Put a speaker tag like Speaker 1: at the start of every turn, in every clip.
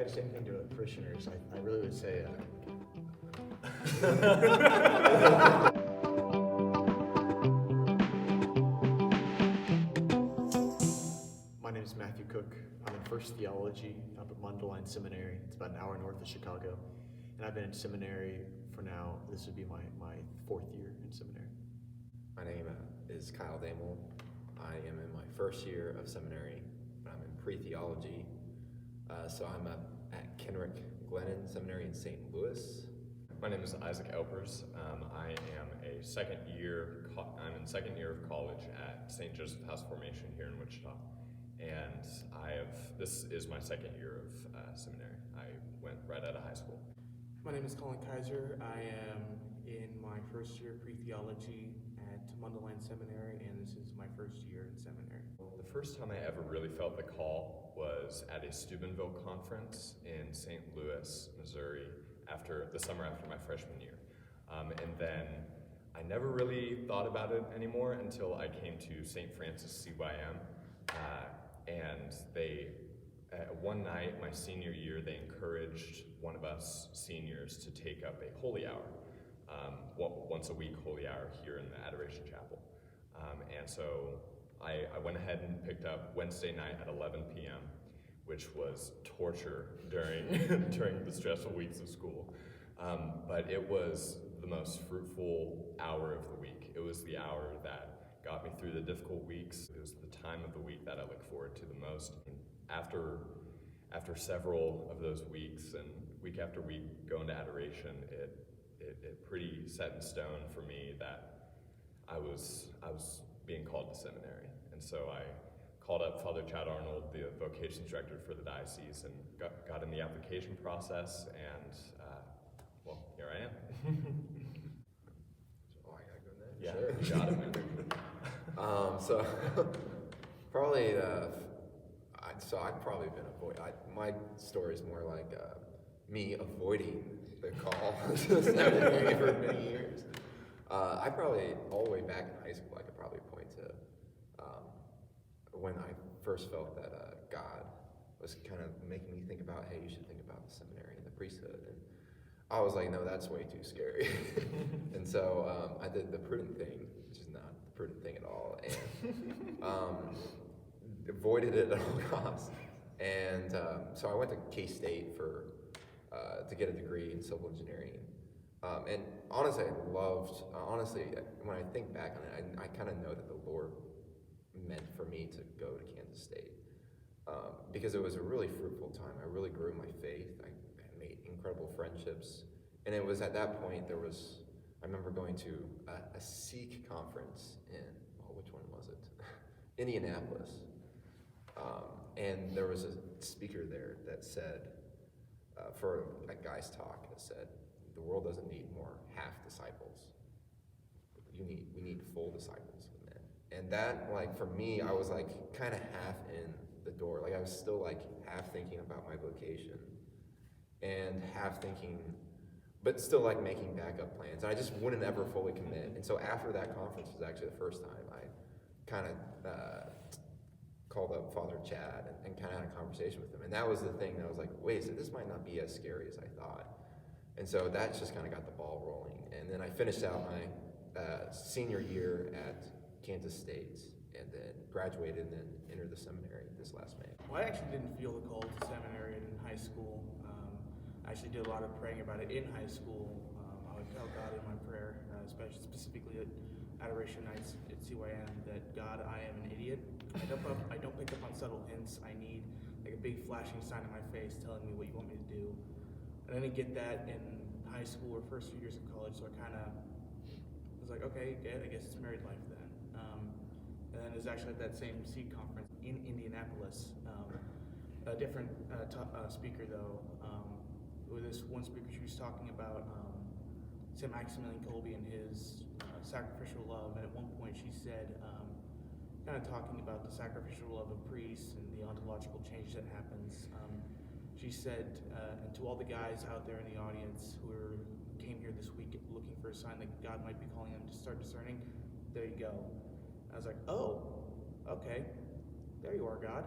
Speaker 1: had the same thing to parishioners. I really would say My name is Matthew Cooke. I'm in First Theology up at Mundelein Seminary. It's about an hour north of Chicago. And I've been in seminary for now, this would be my 4th year in seminary.
Speaker 2: My name is Demel. I am in my 1st year of seminary. I'm in pre-theology. So I'm at Kenrick Glennon Seminary in St. Louis.
Speaker 3: My name is Isaac Elpers. I am I'm in second year of college at St. Joseph House Formation here in Wichita. And this is my 2nd year of seminary. I went right out of high school.
Speaker 4: My name is Colin Keiser. I am in my 1st year pre-theology at Mundelein Seminary, and this is my 1st year in seminary.
Speaker 3: The first time I ever really felt the call was at a Steubenville conference in St. Louis, Missouri, the summer after my freshman year. And then I never really thought about it anymore until I came to St. Francis CYM. And one night, my senior year, they encouraged one of us seniors to take up a holy hour, once a week holy hour here in the Adoration Chapel. And so I went ahead and picked up Wednesday night at 11 p.m., which was torture during the stressful weeks of school. But it was the most fruitful hour of the week. It was the hour that got me through the difficult weeks. It was the time of the week that I look forward to the most. After several of those weeks and week after week going to Adoration, it pretty set in stone for me that I was being called to seminary. And so I called up Father Chad Arnold, the Vocations director for the diocese, and got in the application process, and well, here I am.
Speaker 2: Oh, I gotta go there?
Speaker 3: Yeah,
Speaker 2: Sure.
Speaker 3: you got it, man.
Speaker 2: So probably, I've probably been my story is more like me avoiding the call to seminary for many years. I probably, all the way back in high school, I could probably point to when I first felt that God was kind of making me think about, hey, you should think about the seminary and the priesthood. And I was like, no, that's way too scary. And so I did the prudent thing, which is not the prudent thing at all, and avoided it at all costs. And so I went to K-State to get a degree in civil engineering. And honestly, when I think back on it, I kind of know that the Lord meant for me to go to Kansas State because it was a really fruitful time. I really grew my faith. I made incredible friendships. And it was at that point I remember going to a Sikh conference which one was it? Indianapolis. And there was a speaker there that said, for a guy's talk, that said, the world doesn't need more half disciples. We need full disciples of men. And that, for me, I was kind of half in the door. I was still half thinking about my vocation and half thinking, but still making backup plans. And I just wouldn't ever fully commit. And so after that conference was actually the first time I kind of called up Father Chad and kind of had a conversation with him. And that was the thing that I was like, wait, so this might not be as scary as I thought. And so that just kind of got the ball rolling. And then I finished out my senior year at Kansas State and then graduated and then entered the seminary this last May.
Speaker 4: Well, I actually didn't feel the call to seminary in high school. I actually did a lot of praying about it in high school. I would tell God in my prayer, specifically at Adoration nights at CYM, that God, I am an idiot. I don't pick up on subtle hints. I need a big flashing sign in my face telling me what you want me to do. And I didn't get that in high school or first few years of college, so I kind of was like, okay, I guess it's married life then. And then it was actually at that same Sikh conference in Indianapolis. A different speaker though. With this one speaker, she was talking about St. Maximilian Kolbe and his sacrificial love. And at one point she said, kind of talking about the sacrificial love of priests and the ontological change that happens. She said, and to all the guys out there in the audience who came here this week looking for a sign that God might be calling them to start discerning, there you go. I was like, oh, okay, there you are, God.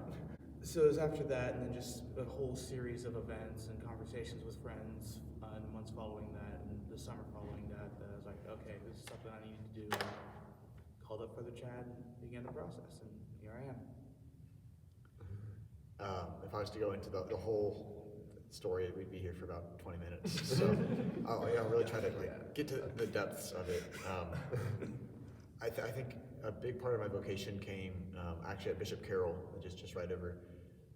Speaker 4: So it was after that, and then just a whole series of events and conversations with friends in the months following that, and the summer following that, that I was like, okay, this is something I need to do. Called up Brother Chad, began the process, and here I am.
Speaker 1: If I was to go into the whole story, we'd be here for about 20 minutes. So I'll really try to get to the depths of it. I think a big part of my vocation came actually at Bishop Carroll, just right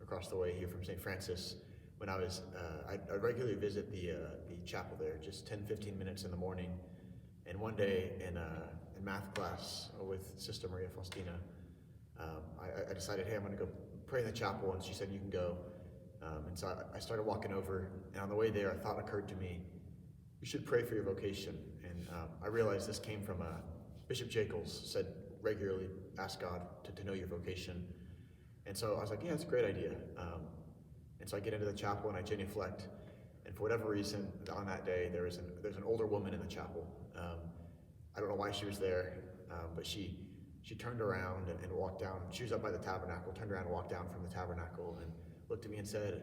Speaker 1: across the way here from St. Francis. When I was, I regularly visit the chapel there, just 10-15 minutes in the morning. And one day in math class with Sister Maria Faustina, I decided, hey, I'm going to go pray in the chapel, and she said, you can go. And so I started walking over, and on the way there, a thought occurred to me, you should pray for your vocation. And I realized this came from Bishop Jacobs said regularly, ask God to know your vocation. And so I was like, yeah, it's a great idea. And so I get into the chapel and I genuflect, and for whatever reason, on that day, there's an older woman in the chapel. I don't know why she was there, but she turned around and walked down. She was up by the tabernacle, turned around and walked down from the tabernacle and looked at me and said,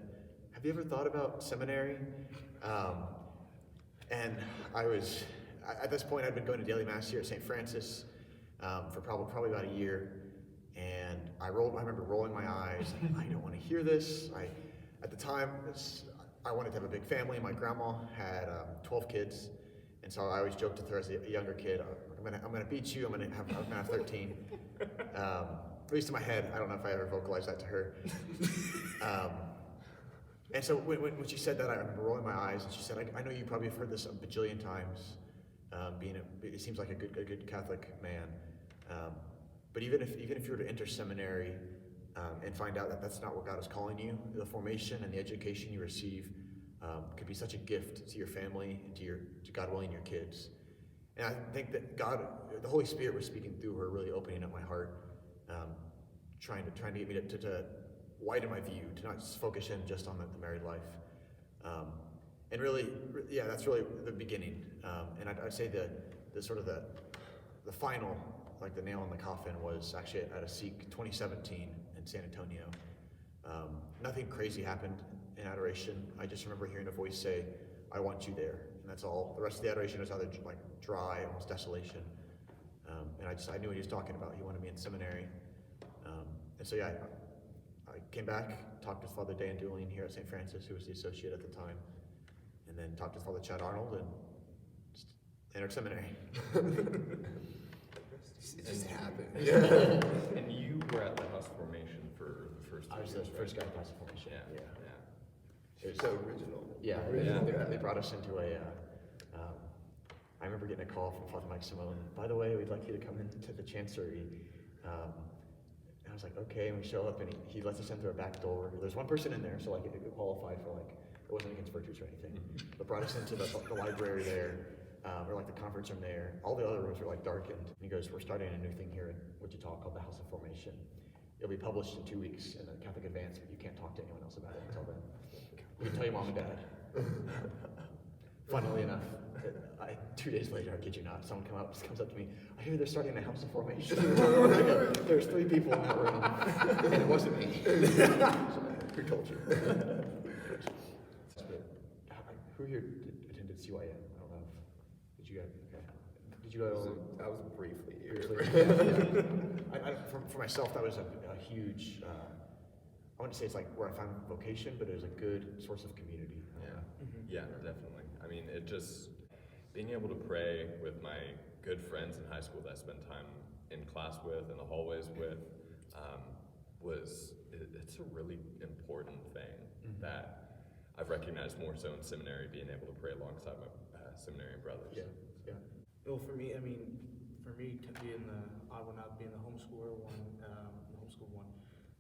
Speaker 1: have you ever thought about seminary? And I was, at this point, I'd been going to daily mass here at St. Francis for probably about a year. And I remember rolling my eyes. I don't want to hear this. At the time, I wanted to have a big family. My grandma had 12 kids. And so I always joked with her as a younger kid, I'm gonna beat you, I'm gonna have 13. At least in my head, I don't know if I ever vocalized that to her. And so when she said that, I remember rolling my eyes, and she said, I know you probably have heard this a bajillion times, it seems like a good Catholic man. But even if you were to enter seminary and find out that that's not what God is calling you, the formation and the education you receive could be such a gift to your family and to God willing, your kids. And I think that God, the Holy Spirit was speaking through her, really opening up my heart, trying to get me to widen my view, to not just focus in just on the married life. And really, yeah, that's really the beginning. And I'd say the sort of the final, like the nail in the coffin, was actually at a Seek 2017 in San Antonio. Nothing crazy happened in adoration. I just remember hearing a voice say, I want you there. And that's all. The rest of the adoration was either like dry, almost desolation. And I knew what he was talking about. He wanted me in seminary. And so yeah, I came back, talked with Father Dan Dooling here at St. Francis, who was the associate at the time, and then talked with Father Chad Arnold and just entered seminary.
Speaker 2: It just happened.
Speaker 3: Yeah. And you were at the house formation for the first 2
Speaker 1: I was
Speaker 3: years,
Speaker 1: the first guy to pass the formation.
Speaker 3: Yeah.
Speaker 1: It was
Speaker 2: So original.
Speaker 1: Yeah,
Speaker 3: Yeah.
Speaker 1: They brought us into I remember getting a call from Father Mike Simone. By the way, we'd like you to come into the chancery. And I was like, okay, and we show up, and he lets us in through a back door. There's one person in there, so like it qualified for it wasn't against virtues or anything, but brought us into the library there, or like the conference room there. All the other rooms were like darkened. And he goes, we're starting a new thing here in Wichita called the House of Formation. It'll be published in 2 weeks in the Catholic Advance, but you can't talk to anyone else about it until then. We can tell your mom and dad. Funnily enough, 2 days later, I kid you not, someone comes up to me, I hear they're starting a House of Formation. There's 3 people in that room, and it wasn't me. Who told you? Who here attended CYM? I don't know. Did you go? Okay. Did you go?
Speaker 2: I was briefly here.
Speaker 1: For myself, that was a huge, I wouldn't say it's like where I found vocation, but it was a good source of community.
Speaker 3: Yeah, definitely. I mean, it just, being able to pray with my good friends in high school that I spent time in class with, in the hallways with, it's a really important thing that I've recognized more so in seminary, being able to pray alongside my seminarian brothers.
Speaker 1: Yeah.
Speaker 4: Well, for me, to be in the odd one out, being the homeschooler one, the homeschool one,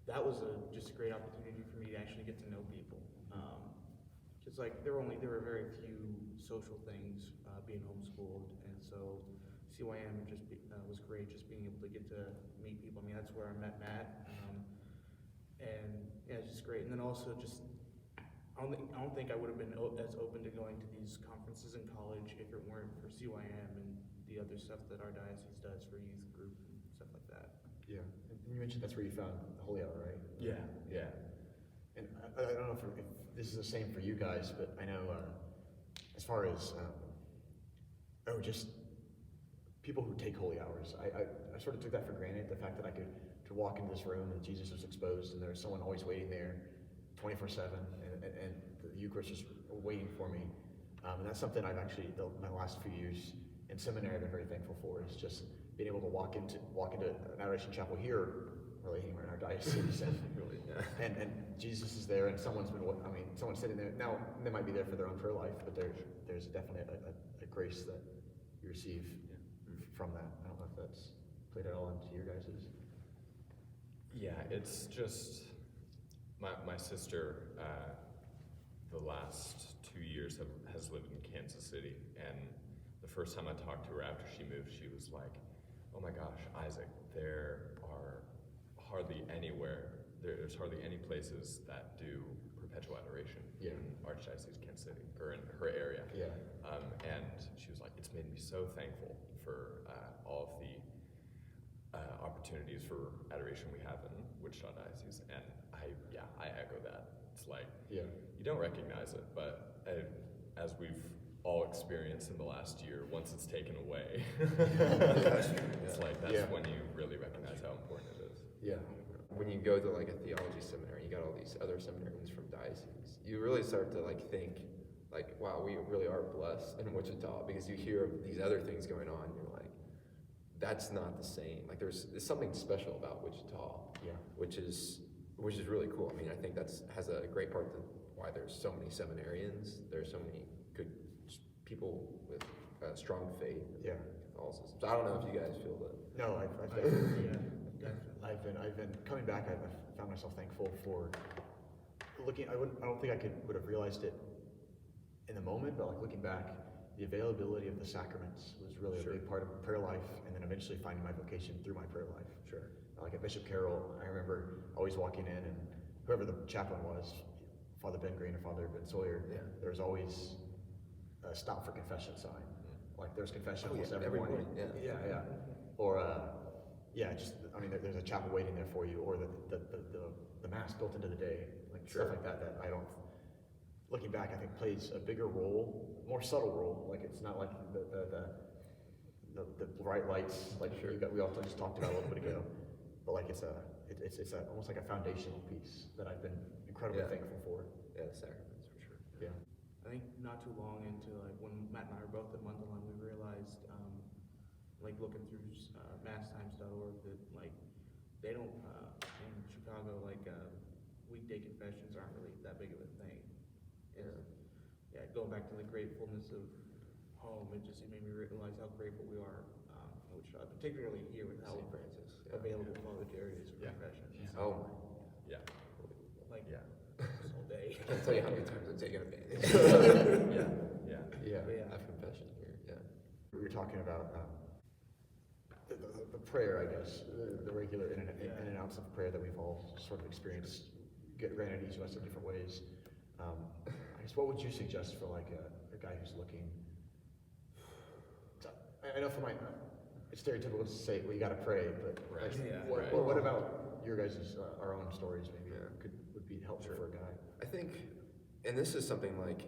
Speaker 4: that was just a great opportunity for me to actually get to know people. Because like there were very few social things being homeschooled, and so CYM was great, just being able to get to meet people. I mean, that's where I met Matt, and yeah, it's just great. And then also just I don't think I would have been as open to going to these conferences in college if it weren't for CYM and the other stuff that our diocese does for youth group and stuff like that.
Speaker 1: Yeah. you mentioned that's where you found the Holy Hour, right?
Speaker 3: Yeah.
Speaker 1: And I don't know if this is the same for you guys, but I know as far as just people who take holy hours, I sort of took that for granted. The fact that I could to walk into this room and Jesus was exposed, and there's someone always waiting there, 24/7, and the Eucharist is waiting for me. And that's something I've actually my last few years in seminary I've been very thankful for, is just being able to walk into an Adoration chapel here, really anywhere in our diocese, and Jesus is there, and someone's sitting there. Now they might be there for their own prayer life, but there's definitely a grace that you receive from that. I don't know if that's played at all into your guys's.
Speaker 3: Yeah, it's just my sister. The last 2 years has lived in Kansas City, and the first time I talked to her after she moved, she was like, "Oh my gosh, Isaac, there's hardly any places that do perpetual adoration in Archdiocese of Kansas City, or in her area."
Speaker 1: Yeah.
Speaker 3: And she was like, "It's made me so thankful for all of the opportunities for adoration we have in Wichita Diocese," and I echo that. It's like, you don't recognize it, but as we've all experienced in the last year, once it's taken away, it's like that's when you really recognize how important it is.
Speaker 1: Yeah.
Speaker 2: When you go to like a theology seminary, you got all these other seminarians from dioceses. You really start to like think, like, wow, we really are blessed in Wichita, because you hear of these other things going on. And you're like, that's not the same. Like there's something special about Wichita, which is really cool. I mean, I think has a great part to why there's so many seminarians. There's so many good people with strong faith. Catholicism. So I don't know if you guys feel that.
Speaker 1: No, I've definitely. I've been coming back. I've found myself thankful for looking. I don't think I would have realized it in the moment, but like looking back, the availability of the sacraments was really a big part of prayer life, and then eventually finding my vocation through my prayer life. Like at Bishop Carroll, I remember always walking in, and whoever the chaplain was, Father Ben Green or Father Ben Sawyer, there was always a stop for confession sign. Like there's confession almost every morning. Or there's a chapel waiting there for you, or the mass built into the day, like stuff like that. That I don't. Looking back, I think plays a bigger role, more subtle role. Like it's not like the bright lights like we also just talked about a little bit ago, but like it's almost like a foundational piece that I've been incredibly thankful for.
Speaker 2: Yeah, the sacraments for sure.
Speaker 1: Yeah.
Speaker 4: I think not too long into like when Matt and I were both at Mundelein, we realized like looking through masstimes.org that like they don't in Chicago like weekday confessions aren't really that big of a thing. Going back to the gratefulness of home, it made me realize how grateful we are, particularly here with how available college areas for confession.
Speaker 2: Oh,
Speaker 4: like this whole day.
Speaker 2: I can't tell you how many times I've taken advantage. I've confession here.
Speaker 1: We were talking about the prayer, I guess, the regular in and outs of prayer that we've all sort of experienced, granted each of us in different ways. I guess what would you suggest for like a guy who's looking? I know for it's stereotypical to say, well, you got to pray, but what about your guys' our own stories maybe would be helpful for a guy?
Speaker 2: I think, and this is something like,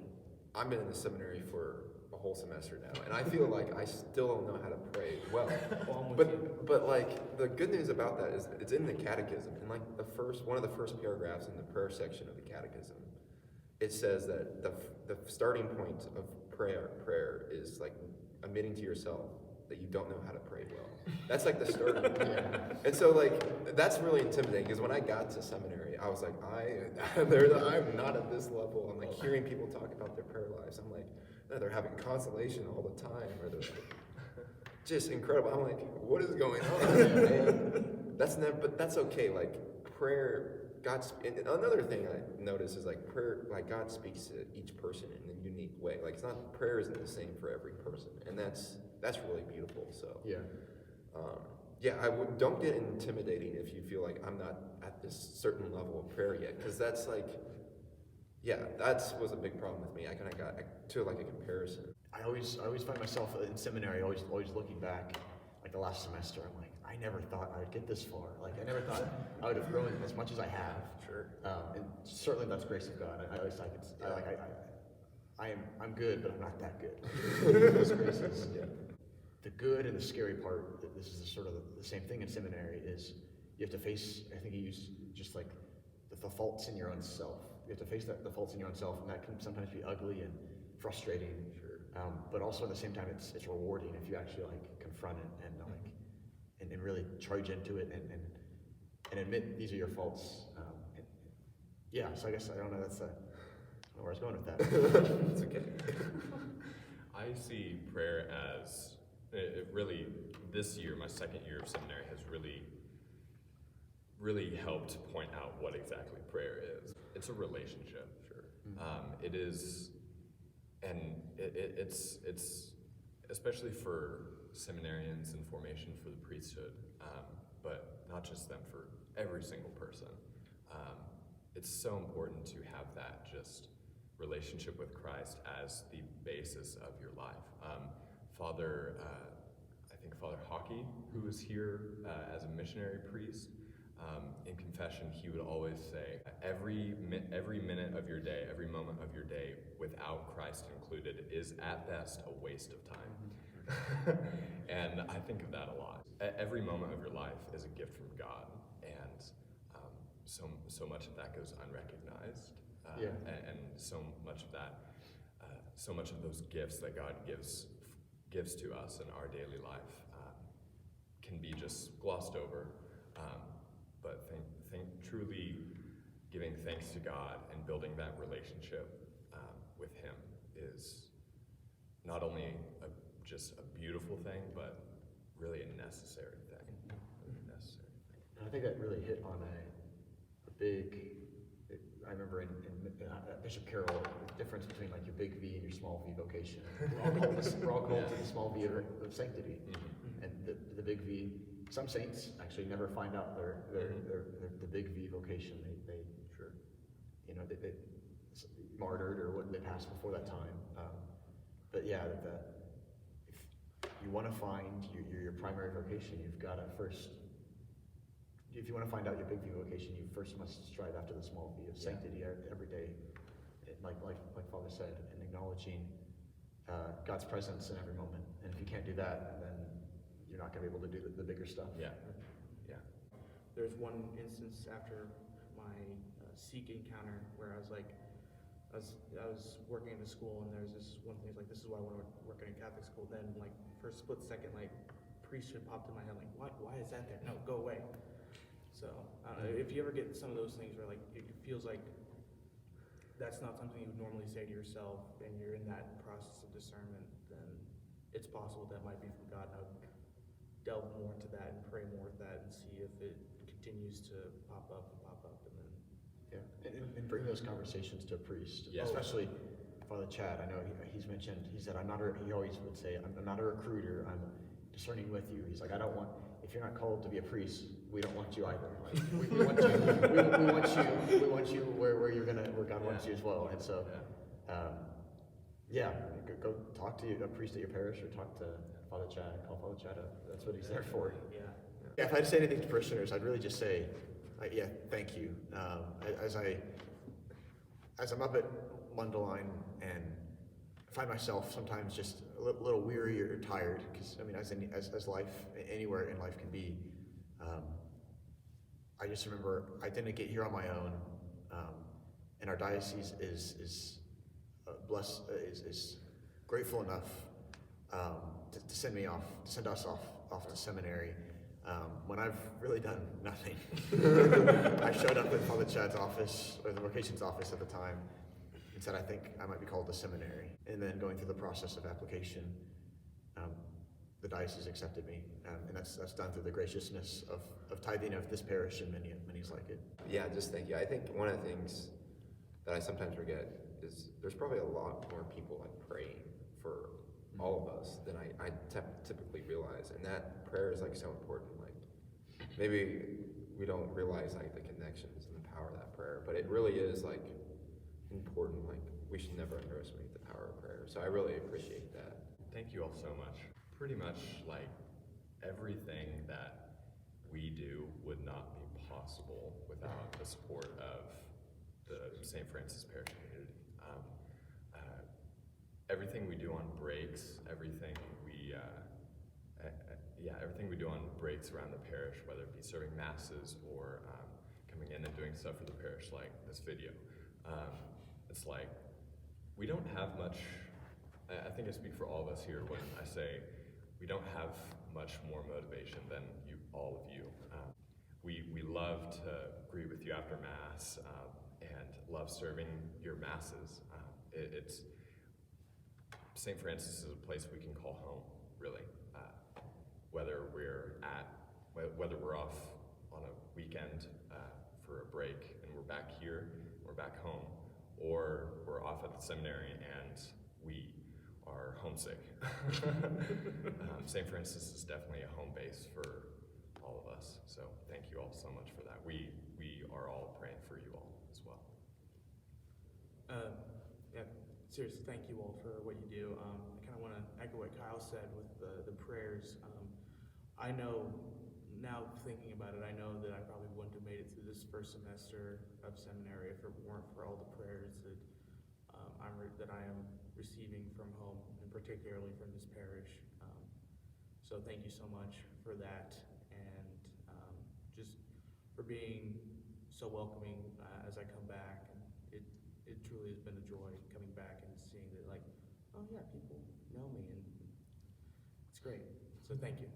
Speaker 2: I've been in the seminary for a whole semester now, and I feel like I still don't know how to pray well. But like the good news about that is it's in the catechism, and like one of the first paragraphs in the prayer section of the catechism, it says that the starting point of prayer is like admitting to yourself that you don't know how to pray well. That's like the starting point. And so like that's really intimidating, because when I got to seminary, I was like, I'm not at this level. I'm like hearing people talk about their prayer lives. I'm like, no, they're having consolation all the time, or they're just incredible. I'm like, what is going on? And but that's okay. Like prayer. Another thing I notice is like prayer, like God speaks to each person in a unique way. Like prayer isn't the same for every person, and that's really beautiful. So don't get intimidating if you feel like I'm not at this certain level of prayer yet, because that's like, that was a big problem with me. I kind of got to like a comparison.
Speaker 1: I always find myself in seminary always looking back, like the last semester. I'm like, I never thought I would get this far. Like, I never thought I would have grown as much as I have.
Speaker 2: Sure.
Speaker 1: And certainly that's grace of God. At least I'm good, but I'm not that good. His grace is, the good and the scary part, this is sort of the same thing in seminary, is you have to face, I think he used just like the faults in your own self. You have to face the faults in your own self, and that can sometimes be ugly and frustrating.
Speaker 2: Sure.
Speaker 1: But also at the same time, it's rewarding if you actually like confront it and and really charge into it and admit these are your faults. So I guess I don't know. I don't know where I was going with that.
Speaker 2: It's okay.
Speaker 3: I see prayer as it really, this year, my second year of seminary, has really helped point out what exactly prayer is. It's a relationship.
Speaker 2: Sure.
Speaker 3: It is, and it's especially for seminarians in formation for the priesthood, but not just them, for every single person. It's so important to have that just relationship with Christ as the basis of your life. I think Father Hockey, who was here as a missionary priest, in confession, he would always say, every minute of your day, every moment of your day without Christ included is at best a waste of time. And I think of that a lot. Every moment of your life is a gift from God, and so much of that goes unrecognized, and so much of that, so much of those gifts that God gives to us in our daily life can be just glossed over. But truly giving thanks to God and building that relationship with Him is not only just a beautiful thing, but really a necessary thing.
Speaker 1: And I think that really hit on a big. I remember in Bishop Carroll, the difference between like your big V and your small V vocation. We're all called to the small V of sanctity, and the big V. Some saints actually never find out the big V vocation. They martyred or what they passed before that time. But yeah, if you want to find your primary vocation, you've got to first. If you want to find out your big V vocation, you first must strive after the small V of sanctity every day, like Father said, and acknowledging God's presence in every moment. And if you can't do that, then you're not going to be able to do the bigger stuff.
Speaker 3: Yeah.
Speaker 4: There's one instance after my Sikh encounter where I was working in the school, and there's this one thing, like, this is why I want to work in a Catholic school. Then, like, for a split second, like, priesthood popped in my head, like, why is that there? No, go away. So, if you ever get some of those things where, like, it feels like that's not something you would normally say to yourself, and you're in that process of discernment, then it's possible that might be from God. And I would delve more into that and pray more with that and see if it continues to pop up, and then
Speaker 1: and bring those conversations to a priest, especially Father Chad. I know he said he always would say, I'm not a recruiter, I'm discerning with you. He's like, if you're not called to be a priest, we don't want you either. Like, we want you where God wants you as well. And so, go talk to a priest at your parish, or talk to Father Chad. Call Father Chad up. That's what he's there for. Yeah. If I had to say anything to parishioners, I'd really just say, thank you. As I'm up at Mundelein and find myself sometimes just a little weary or tired, because as life anywhere in life can be. I just remember I didn't get here on my own, and our diocese is grateful enough to send us off to seminary when I've really done nothing. I showed up at Father Chad's office, or the Vocations office at the time, and said I think I might be called to seminary. And then going through the process of application, the diocese accepted me, and that's done through the graciousness of tithing of this parish and many's like it.
Speaker 2: Yeah, just thank you. I think one of the things that I sometimes forget is there's probably a lot more people like praying for all of us than I typically realize, and that prayer is like so important. Like, maybe we don't realize like the connections and the power of that prayer, but it really is like important. Like, we should never underestimate the power of prayer. So I really appreciate that.
Speaker 3: Thank you all so much. Pretty much like everything that we do would not be possible without the support of the St. Francis Parish community. Everything we do on breaks, everything we do on breaks around the parish, whether it be serving masses or coming in and doing stuff for the parish, like this video, it's like we don't have much. I think I speak for all of us here when I say we don't have much more motivation than all of you. We love to greet with you after Mass and love serving your Masses. It's St. Francis is a place we can call home, really. Whether we're off on a weekend for a break and we're back here, we're back home, or we're off at the seminary and we are homesick. St. Francis is definitely a home base for all of us. So thank you all so much for that. We are all praying for you all as well.
Speaker 4: Yeah, seriously, thank you all for what you do. I kind of want to echo what Kyle said with the prayers. I know, now thinking about it, I know that I probably wouldn't have made it through this first semester of seminary if it weren't for all the prayers that that I am receiving from home, and particularly from this parish. So thank you so much for that, and just for being so welcoming as I come back. And it truly has been a joy coming back and seeing that, like, oh yeah, people know me, and it's great. So thank you.